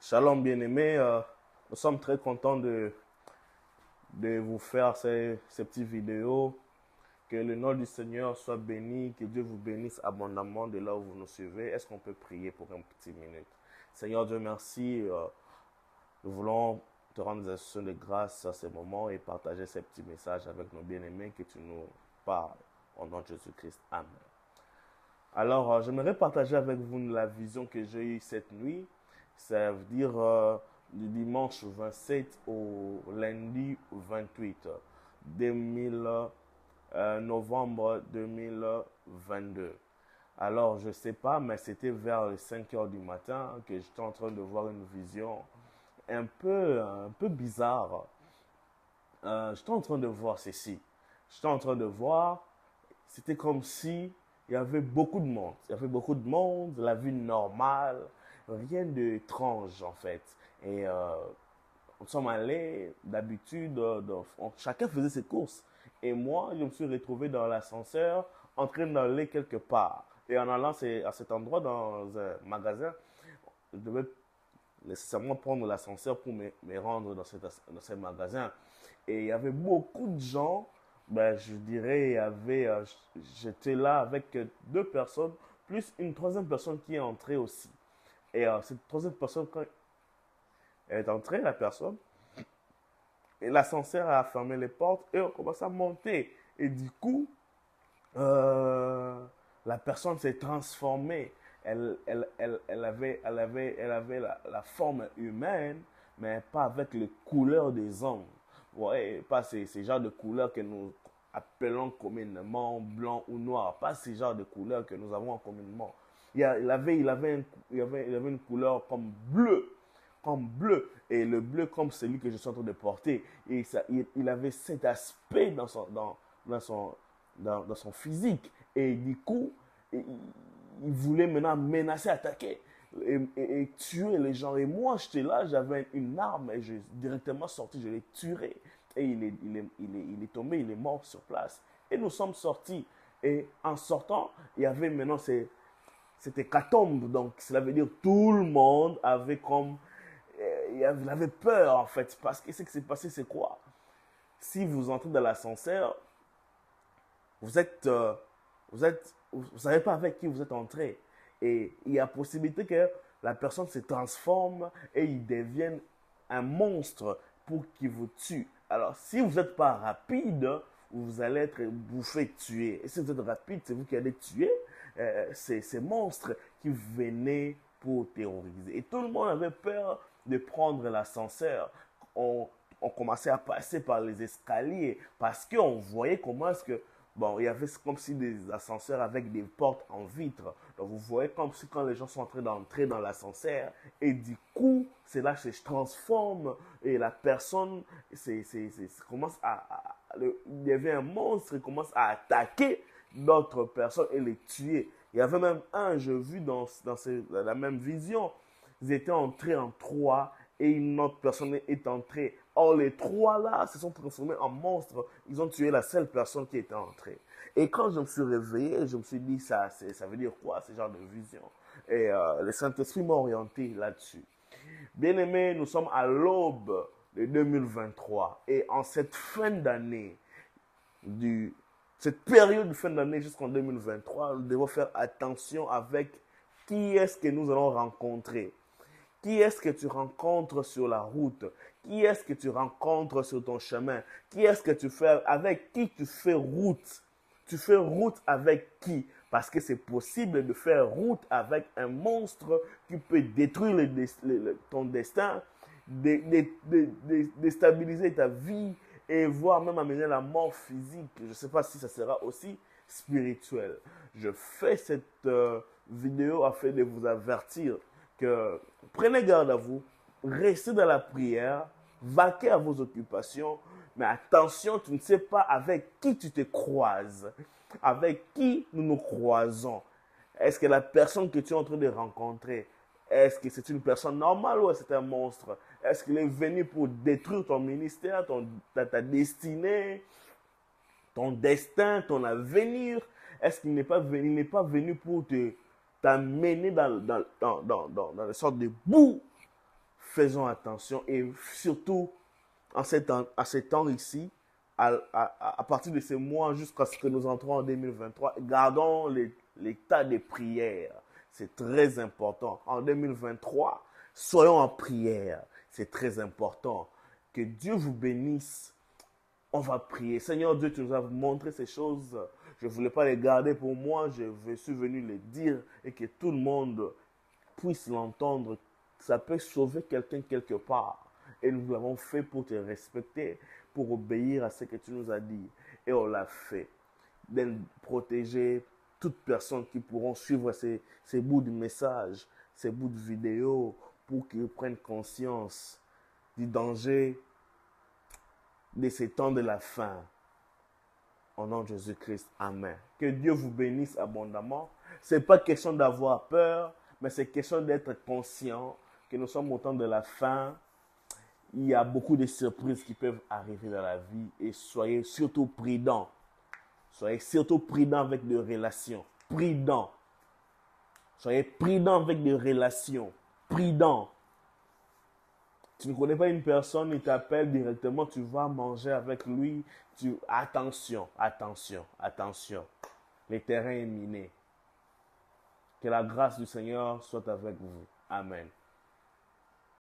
Shalom bien-aimés, nous sommes très contents de vous faire ces petites vidéos. Que le nom du Seigneur soit béni, que Dieu vous bénisse abondamment de là où vous nous suivez. Est-ce qu'on peut prier pour une petite minute? Seigneur Dieu, merci. Nous voulons te rendre des actions de grâce à ces moments et partager ces petits messages avec nos bien-aimés, que tu nous parles au nom de Jésus-Christ. Amen. Alors, j'aimerais partager avec vous la vision que j'ai eue cette nuit. Ça veut dire du dimanche 27 au lundi 28 novembre 2022. Alors, je ne sais pas, mais c'était vers les 5 heures du matin que j'étais en train de voir une vision un peu bizarre. J'étais en train de voir ceci. J'étais en train de voir, c'était comme si il y avait beaucoup de monde. Il y avait beaucoup de monde, la vie normale, rien d'étrange en fait. Et nous sommes allés, d'habitude, chacun faisait ses courses. Et moi, je me suis retrouvé dans l'ascenseur, en train d'aller quelque part. Et en allant à cet endroit, dans un magasin, je devais nécessairement prendre l'ascenseur pour me rendre dans ce magasin. Et il y avait beaucoup de gens, ben, je dirais, j'étais là avec deux personnes, plus une troisième personne qui est entrée aussi. Et cette troisième personne, quand elle est entrée, la personne, et l'ascenseur a fermé les portes et on commence à monter. Et du coup, la personne s'est transformée. Elle avait la forme humaine, mais pas avec les couleurs des hommes. Ouais, pas ces genres de couleurs que nous appelons communément blanc ou noir. Pas ces genres de couleurs que nous avons communément. Il avait une couleur comme bleu, et le bleu comme celui que je suis en train de porter. Et il avait cet aspect dans son physique. Et du coup, il voulait maintenant menacer, attaquer et tuer les gens. Et moi, j'étais là, j'avais une arme et j'ai directement sorti, je l'ai tué. Et il est tombé, il est mort sur place. Et nous sommes sortis. Et en sortant, il y avait maintenant cette hécatombe. Donc, cela veut dire tout le monde avait comme il avait peur en fait, parce que ce qui s'est passé, c'est quoi? Si vous entrez dans l'ascenseur, vous savez pas avec qui vous êtes entré, et il y a possibilité que la personne se transforme et il devienne un monstre pour qu'il vous tue. Alors, si vous n'êtes pas rapide, vous allez être bouffé, tué. Et si vous êtes rapide, c'est vous qui allez tuer ces monstres qui venaient pour terroriser. Et tout le monde avait peur de prendre l'ascenseur. On commençait à passer par les escaliers parce qu'on voyait comment est-ce que, bon, il y avait comme si des ascenseurs avec des portes en vitre. Donc vous voyez comme si quand les gens sont en train d'entrer dans l'ascenseur, et du coup, c'est là que se transforme et la personne commence il y avait un monstre qui commence à attaquer d'autres personnes et les tuer. Il y avait même un, j'ai vu dans la même vision, ils étaient entrés en trois et une autre personne est entrée. Or, les trois là se sont transformés en monstres. Ils ont tué la seule personne qui était entrée. Et quand je me suis réveillé, je me suis dit, ça veut dire quoi, ce genre de vision? Et le Saint-Esprit m'a orienté là-dessus. Bien aimé, nous sommes à l'aube de 2023. Et en cette fin d'année, cette période de fin d'année jusqu'en 2023, nous devons faire attention avec qui est-ce que nous allons rencontrer. Qui est-ce que tu rencontres sur la route? Qui est-ce que tu rencontres sur ton chemin? Qui est-ce que tu fais, avec qui tu fais route? Tu fais route avec qui? Parce que c'est possible de faire route avec un monstre qui peut détruire ton destin, déstabiliser ta vie et voire même amener la mort physique. Je ne sais pas si ça sera aussi spirituel. Je fais cette vidéo afin de vous avertir que prenez garde à vous, restez dans la prière, vaquez à vos occupations, mais attention, tu ne sais pas avec qui tu te croises, avec qui nous nous croisons. Est-ce que la personne que tu es en train de rencontrer, est-ce que c'est une personne normale ou est-ce que c'est un monstre? Est-ce qu'il est venu pour détruire ton ministère, ta destinée, ton destin, ton avenir? Est-ce qu'il n'est pas venu pour t'amener dans une sorte de boue faisons attention et surtout à ces temps ici, à partir de ces mois jusqu'à ce que nous entrons en 2023, gardons l'état de prière. C'est très important. En 2023, soyons en prière. C'est très important. Que Dieu vous bénisse. On va prier. Seigneur Dieu, tu nous as montré ces choses. Je ne voulais pas les garder pour moi. Je suis venu les dire et que tout le monde puisse l'entendre. Ça peut sauver quelqu'un quelque part. Et nous l'avons fait pour te respecter, pour obéir à ce que tu nous as dit. Et on l'a fait. De protéger toute personne qui pourront suivre ces bouts de messages, ces bouts de vidéos, pour qu'ils prennent conscience du danger de ces temps de la fin. Au nom de Jésus-Christ, Amen. Que Dieu vous bénisse abondamment. Ce n'est pas question d'avoir peur, mais c'est question d'être conscient que nous sommes au temps de la fin. Il y a beaucoup de surprises qui peuvent arriver dans la vie et soyez surtout prudents. Soyez surtout prudents avec des relations. Prudents. Soyez prudents avec des relations. Prudents. Tu ne connais pas une personne, il t'appelle directement, tu vas manger avec lui. Attention, attention, attention. Le terrain est miné. Que la grâce du Seigneur soit avec vous. Amen.